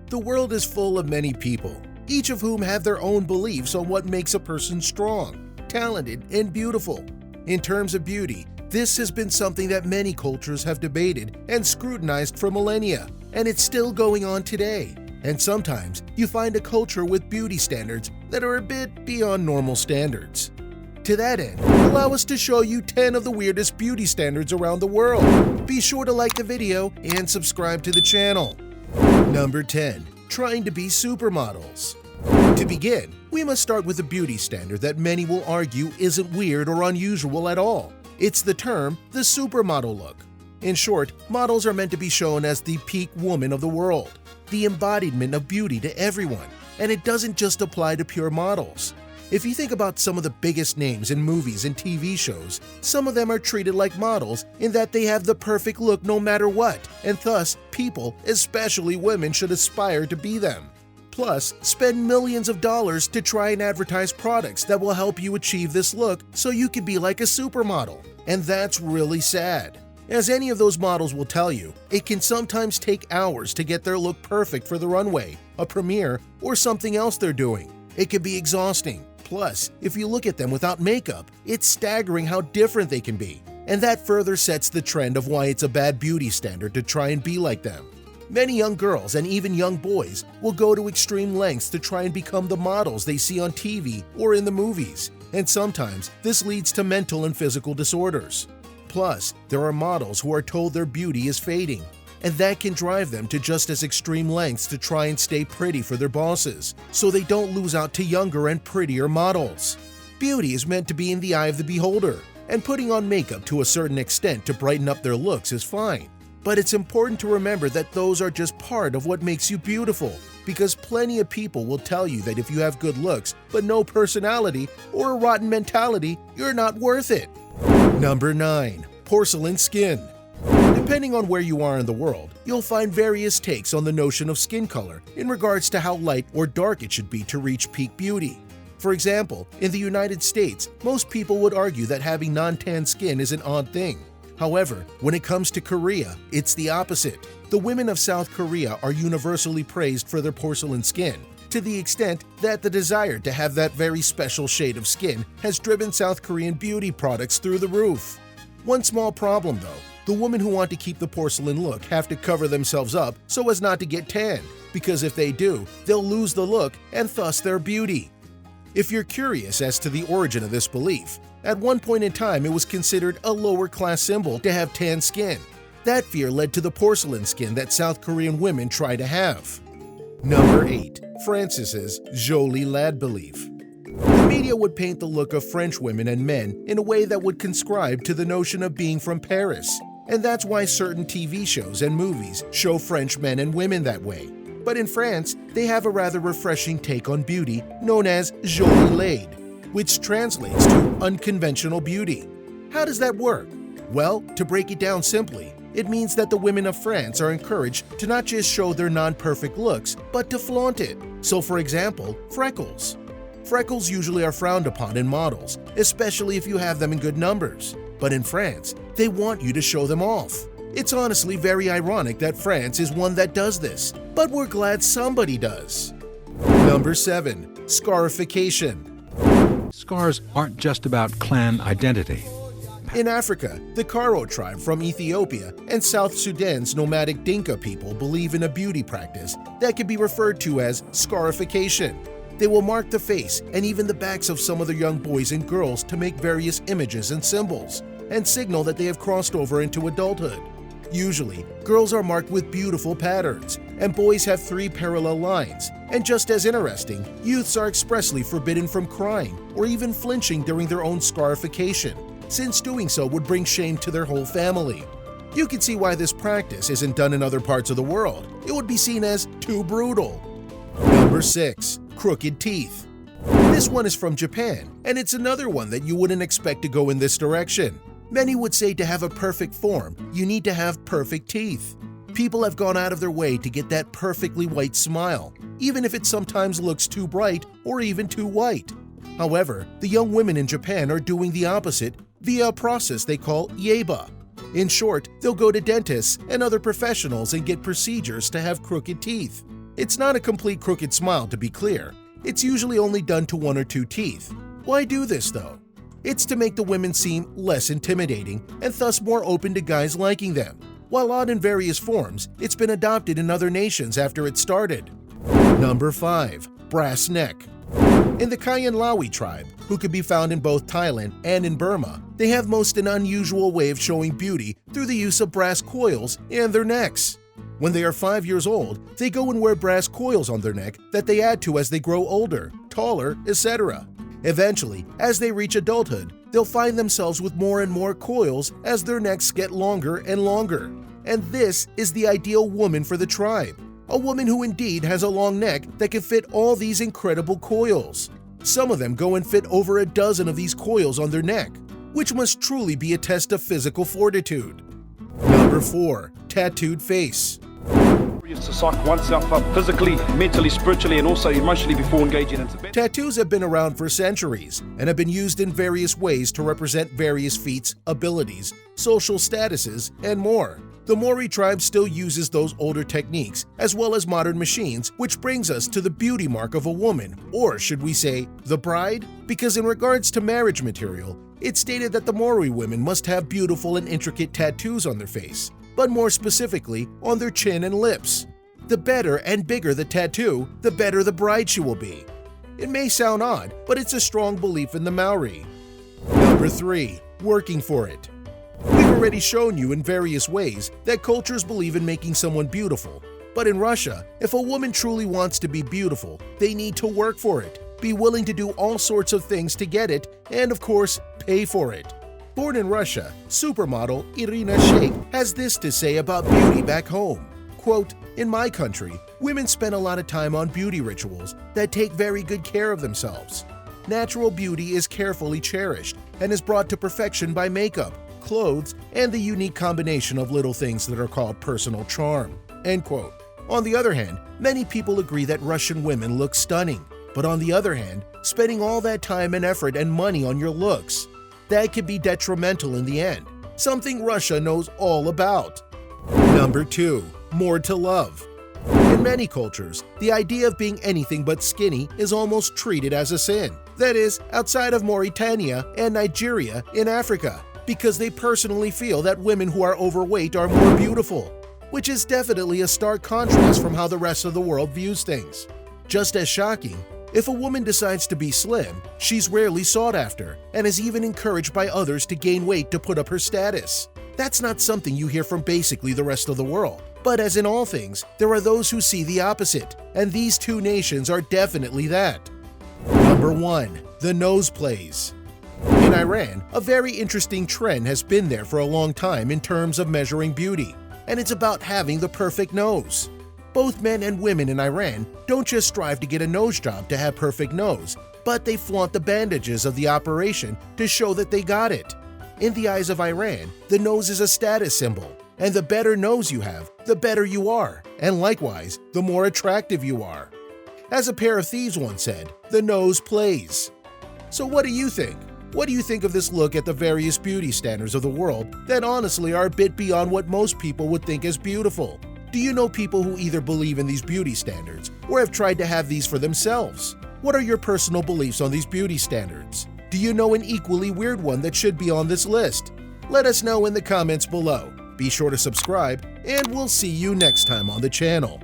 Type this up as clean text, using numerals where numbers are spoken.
The world is full of many people, each of whom have their own beliefs on what makes a person strong, talented, and beautiful. In terms of beauty, this has been something that many cultures have debated and scrutinized for millennia, and it's still going on today. And sometimes you find a culture with beauty standards that are a bit beyond normal standards. To that end, allow us to show you 10 of the weirdest beauty standards around the world. Be sure to like the video and subscribe to the channel. Number 10. Trying to be supermodels. To begin, we must start with a beauty standard that many will argue isn't weird or unusual at all. It's the term the supermodel look. In short, models are meant to be shown as the peak woman of the world, the embodiment of beauty to everyone, and it doesn't just apply to pure models. If you think about some of the biggest names in movies and TV shows, some of them are treated like models in that they have the perfect look no matter what, and thus people, especially women, should aspire to be them. Plus, spend millions of dollars to try and advertise products that will help you achieve this look so you can be like a supermodel. And that's really sad. As any of those models will tell you, it can sometimes take hours to get their look perfect for the runway, a premiere, or something else they're doing. It can be exhausting. Plus, if you look at them without makeup, it's staggering how different they can be. And that further sets the trend of why it's a bad beauty standard to try and be like them. Many young girls and even young boys will go to extreme lengths to try and become the models they see on TV or in the movies, and sometimes this leads to mental and physical disorders. Plus, there are models who are told their beauty is fading, and that can drive them to just as extreme lengths to try and stay pretty for their bosses, so they don't lose out to younger and prettier models. Beauty is meant to be in the eye of the beholder, and putting on makeup to a certain extent to brighten up their looks is fine. But it's important to remember that those are just part of what makes you beautiful, because plenty of people will tell you that if you have good looks but no personality or a rotten mentality, you're not worth it. Number 9. Porcelain skin. Depending on where you are in the world, you'll find various takes on the notion of skin color in regards to how light or dark it should be to reach peak beauty. For example, in the United States, most people would argue that having non-tan skin is an odd thing. However, when it comes to Korea, it's the opposite. The women of South Korea are universally praised for their porcelain skin, to the extent that the desire to have that very special shade of skin has driven South Korean beauty products through the roof. One small problem though, the women who want to keep the porcelain look have to cover themselves up so as not to get tanned, because if they do, they'll lose the look and thus their beauty. If you're curious as to the origin of this belief, at one point in time it was considered a lower class symbol to have tan skin. That fear led to the porcelain skin that South Korean women try to have. Number 8. Francis's Jolie Lad belief. The media would paint the look of French women and men in a way that would conscribe to the notion of being from Paris, and that's why certain TV shows and movies show French men and women that way. But in France, they have a rather refreshing take on beauty known as Jolie Lad, which translates to unconventional beauty. How does that work? Well, to break it down simply, it means that the women of France are encouraged to not just show their non-perfect looks, but to flaunt it. So for example, freckles. Freckles usually are frowned upon in models, especially if you have them in good numbers. But in France, they want you to show them off. It's honestly very ironic that France is one that does this, but we're glad somebody does. Number 7. Scarification. Scars aren't just about clan identity. In Africa, the Karo tribe from Ethiopia and South Sudan's nomadic Dinka people believe in a beauty practice that can be referred to as scarification. They will mark the face and even the backs of some of the young boys and girls to make various images and symbols, and signal that they have crossed over into adulthood. Usually, girls are marked with beautiful patterns, and boys have 3 parallel lines. And just as interesting, youths are expressly forbidden from crying or even flinching during their own scarification, since doing so would bring shame to their whole family. You can see why this practice isn't done in other parts of the world. It would be seen as too brutal. Number 6. Crooked teeth. This one is from Japan, and it's another one that you wouldn't expect to go in this direction. Many would say to have a perfect form, you need to have perfect teeth. People have gone out of their way to get that perfectly white smile, even if it sometimes looks too bright or even too white. However, the young women in Japan are doing the opposite via a process they call yeba. In short, they'll go to dentists and other professionals and get procedures to have crooked teeth. It's not a complete crooked smile, to be clear. It's usually only done to 1 or 2 teeth. Why do this though? It's to make the women seem less intimidating and thus more open to guys liking them. While odd in various forms, it's been adopted in other nations after it started. Number 5. Brass neck. In the Kayan-Lawi tribe, who can be found in both Thailand and in Burma, they have most an unusual way of showing beauty through the use of brass coils in their necks. When they are 5 years old, they go and wear brass coils on their neck that they add to as they grow older, taller, etc. Eventually, as they reach adulthood, they'll find themselves with more and more coils as their necks get longer and longer. And this is the ideal woman for the tribe. A woman who indeed has a long neck that can fit all these incredible coils. Some of them go and fit over a dozen of these coils on their neck, which must truly be a test of physical fortitude. Number 4. Tattooed face. To psych oneself up physically, mentally, spiritually, and also emotionally before engaging into bed. Tattoos have been around for centuries and have been used in various ways to represent various feats, abilities, social statuses, and more. The Maori tribe still uses those older techniques as well as modern machines, which brings us to the beauty mark of a woman, or should we say, the bride? Because in regards to marriage material, it's stated that the Maori women must have beautiful and intricate tattoos on their face, but more specifically on their chin and lips. The better and bigger the tattoo, the better the bride she will be. It may sound odd, but it's a strong belief in the Maori. Number 3. Working for it. We've already shown you in various ways that cultures believe in making someone beautiful. But in Russia, if a woman truly wants to be beautiful, they need to work for it, be willing to do all sorts of things to get it, and of course, pay for it. Born in Russia, supermodel Irina Shayk has this to say about beauty back home. Quote, "In my country, women spend a lot of time on beauty rituals that take very good care of themselves. Natural beauty is carefully cherished and is brought to perfection by makeup, clothes, and the unique combination of little things that are called personal charm." End quote. On the other hand, many people agree that Russian women look stunning. But on the other hand, spending all that time and effort and money on your looks, that could be detrimental in the end, something Russia knows all about. Number 2. More to love. In many cultures, the idea of being anything but skinny is almost treated as a sin. That is, outside of Mauritania and Nigeria in Africa, because they personally feel that women who are overweight are more beautiful, which is definitely a stark contrast from how the rest of the world views things. Just as shocking, if a woman decides to be slim, she's rarely sought after and is even encouraged by others to gain weight to put up her status. That's not something you hear from basically the rest of the world. But as in all things, there are those who see the opposite, and these two nations are definitely that. Number 1. The nose plays. In Iran, a very interesting trend has been there for a long time in terms of measuring beauty, and it's about having the perfect nose. Both men and women in Iran don't just strive to get a nose job to have perfect nose, but they flaunt the bandages of the operation to show that they got it. In the eyes of Iran, the nose is a status symbol, and the better nose you have, the better you are, and likewise, the more attractive you are. As a pair of thieves once said, the nose plays. So what do you think? What do you think of this look at the various beauty standards of the world that honestly are a bit beyond what most people would think as beautiful? Do you know people who either believe in these beauty standards or have tried to have these for themselves? What are your personal beliefs on these beauty standards? Do you know an equally weird one that should be on this list? Let us know in the comments below. Be sure to subscribe, and we'll see you next time on the channel.